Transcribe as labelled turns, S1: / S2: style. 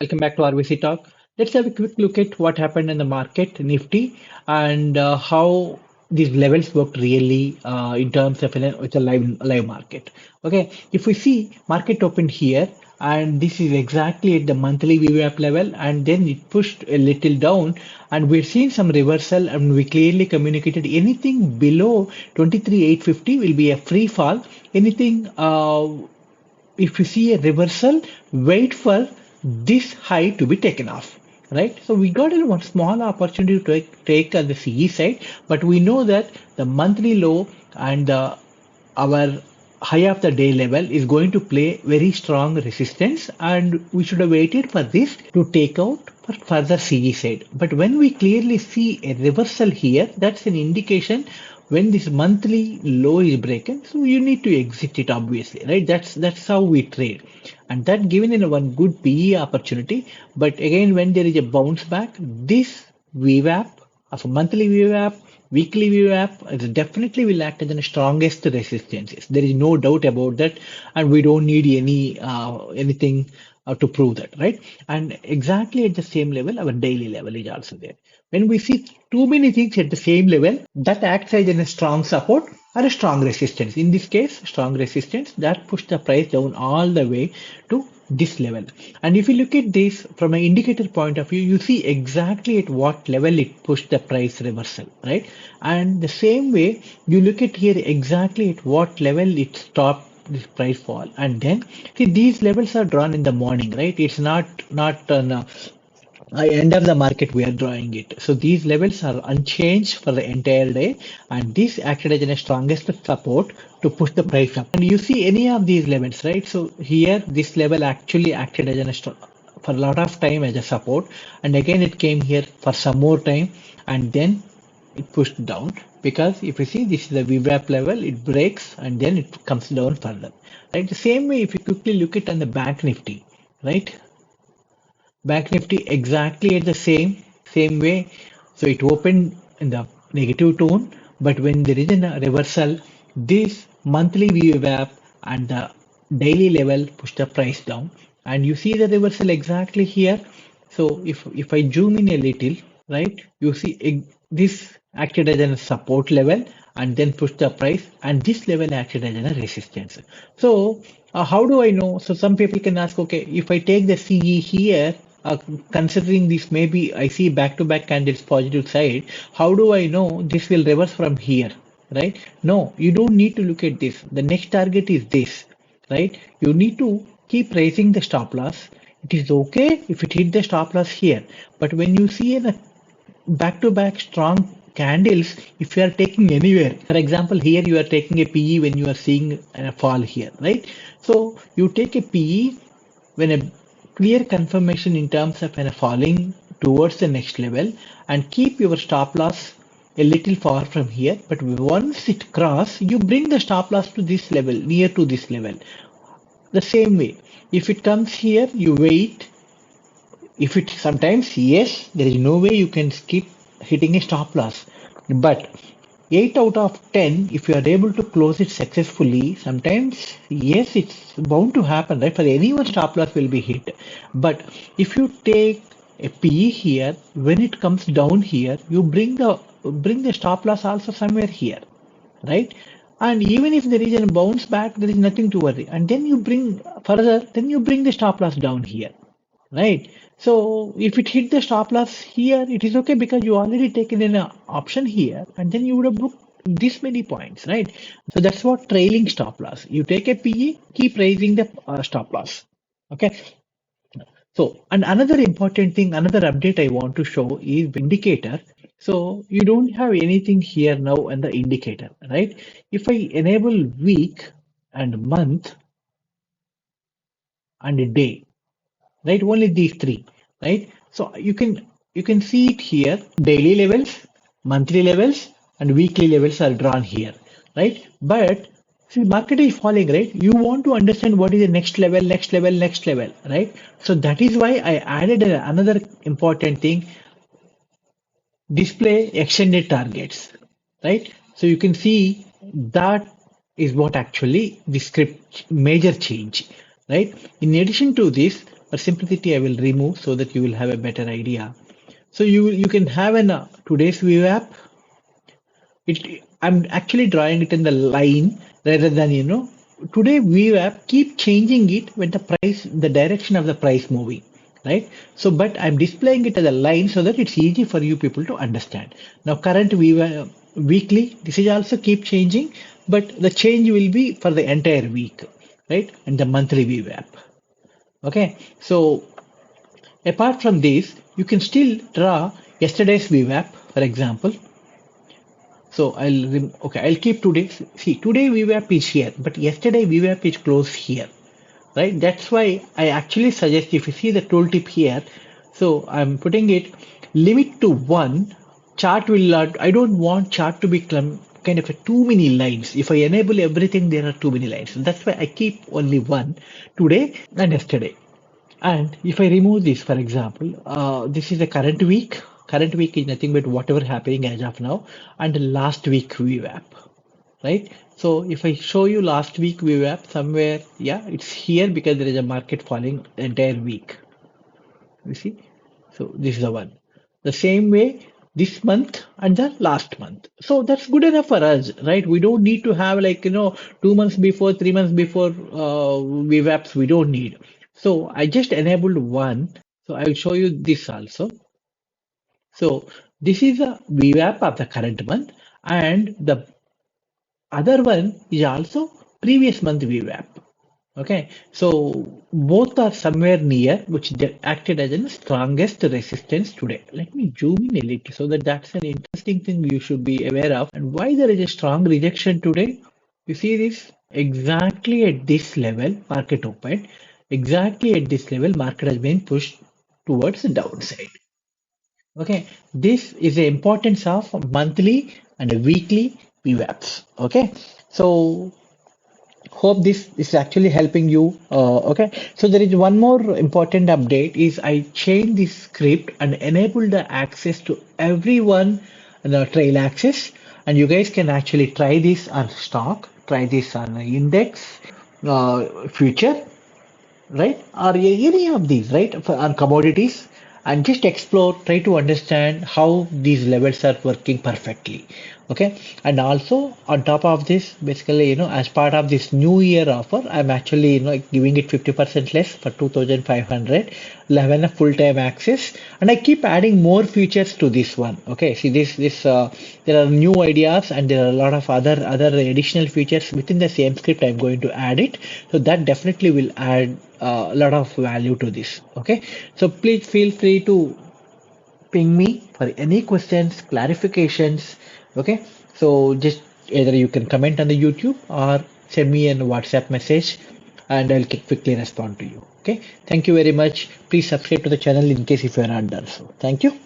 S1: Welcome back to RVC Talk. Let's have a quick look at what happened in the market, Nifty, and how these levels worked really in terms of it's a live market. Okay, if we see market opened here, and this is exactly at the monthly VWAP level, and then it pushed a little down, and we're seeing some reversal, and we clearly communicated anything below 23,850 will be a free fall. Anything if you see a reversal, wait for this high to be taken off, right? So we got a one small opportunity to take on the CE side, but we know that the monthly low and our high of the day level is going to play very strong resistance, and we should have waited for this to take out for further CE side. But when we clearly see a reversal here, that's an indication when this monthly low is broken, so you need to exit it, obviously, right? That's how we trade, and that given in one good PE opportunity. But again, when there is a bounce back, this VWAP of a monthly VWAP, weekly VWAP, it definitely will act as the strongest resistances. There is no doubt about that, and we don't need anything to prove that, right? And exactly at the same level, our daily level is also there. When we see too many things at the same level, that acts as a strong support or a strong resistance. In this case, strong resistance that pushed the price down all the way to this level. And if you look at this from an indicator point of view, you see exactly at what level it pushed the price reversal, right? And the same way, you look at here exactly at what level it stopped this price fall, and then see these levels are drawn in the morning, right? It's not an end of the market we are drawing it. So these levels are unchanged for the entire day, and this acted as the strongest support to push the price up. And you see any of these levels, right? So here this level actually acted as for a lot of time as a support, and again it came here for some more time, and then it pushed down, because if you see this is the VWAP level, it breaks and then it comes down further, right? The same way if you quickly look at on the Bank Nifty, right? Bank Nifty exactly at the same way. So it opened in the negative tone, but when there is a reversal, this monthly VWAP and the daily level push the price down, and you see the reversal exactly here. So if I zoom in a little, right, you see this acted as a support level and then push the price, and this level acted as a resistance. So how do I know? So some people can ask, okay, if I take the CE here, considering this, maybe I see back-to-back candles positive side, how do I know this will reverse from here, right? No, you don't need to look at this. The next target is this, right? You need to keep raising the stop loss. It is okay if it hit the stop loss here, but when you see a back-to-back strong candles, if you are taking anywhere, for example, here you are taking a PE when you are seeing a fall here, right? So you take a PE when a clear confirmation in terms of falling towards the next level, and keep your stop loss a little far from here, but once it cross, you bring the stop loss to this level, near to this level. The same way, if it comes here, you wait. If it sometimes, yes, there is no way you can skip hitting a stop loss, but 8 out of 10, if you are able to close it successfully, sometimes, yes, it's bound to happen, right? For anyone, stop loss will be hit. But if you take a PE here, when it comes down here, you bring the stop loss also somewhere here, right? And even if there is a bounce back, there is nothing to worry. And then you bring further, then you bring the stop loss down here, right? So if it hit the stop loss here, it is okay because you already taken in an option here, and then you would have booked this many points, right? So that's what trailing stop loss. You take a PE, keep raising the stop loss. Okay. So, and another important thing, another update I want to show is indicator. So you don't have anything here now in the indicator, right? If I enable week and month and a day, right? Only these three, right? So you can see it here. Daily levels, monthly levels, and weekly levels are drawn here, right? But see, market is falling, right? You want to understand what is the next level, next level, next level, right? So that is why I added another important thing: display extended targets, right? So you can see that is what actually the script major change, right? In addition to this, For simplicity, I will remove so that you will have a better idea. So you can have an today's VWAP. I'm actually drawing it in the line rather than today VWAP keep changing it when the direction of the price moving, right? So but I'm displaying it as a line so that it's easy for you people to understand. Now current VWAP weekly, this is also keep changing, but the change will be for the entire week, right? And the monthly VWAP. Okay, so apart from this, you can still draw yesterday's VWAP, for example. So I'll keep today. See, today VWAP is here, but yesterday VWAP is close here, right? That's why I actually suggest if you see the tooltip here, so I'm putting it limit to one. Chart will not, I don't want chart to be kind of a too many lines. If I enable everything, there are too many lines. So that's why I keep only one today and yesterday. And if I remove this, for example, this is the current week. Current week is nothing but whatever happening as of now, and the last week VWAP, right? So if I show you last week VWAP somewhere, yeah, it's here because there is a market falling the entire week. You see? So this is the one. The same way this month and the last month. So that's good enough for us, right? We don't need to have like 2 months before, 3 months before VWAPs. We don't need. So I just enabled one. So I will show you this also. So this is a VWAP of the current month, and the other one is also previous month VWAP. Okay, so both are somewhere near, which they acted as the strongest resistance today. Let me zoom in a little so that that's an interesting thing you should be aware of. And why there is a strong rejection today? You see this exactly at this level, market opened. Exactly at this level, market has been pushed towards the downside. Okay, this is the importance of monthly and weekly VWAPs. Okay, so hope this is actually helping you. Okay, so there is one more important update is I changed this script and enabled the access to everyone, the trail access, and you guys can actually try this on stock, try this on index, future, right? Or any of these, right? On commodities, and just explore, try to understand how these levels are working perfectly. Okay, and also on top of this, basically, as part of this new year offer, I'm actually, giving it 50% less for 2,500, 11 a full-time access, and I keep adding more features to this one. Okay, see there are new ideas and there are a lot of other additional features within the same script. I'm going to add it, so that definitely will add a lot of value to this. Okay, so please feel free to ping me for any questions, clarifications. Okay, so just either you can comment on the YouTube or send me a WhatsApp message and I'll quickly respond to you. Okay, thank you very much. Please subscribe to the channel in case if you are not done so. Thank you.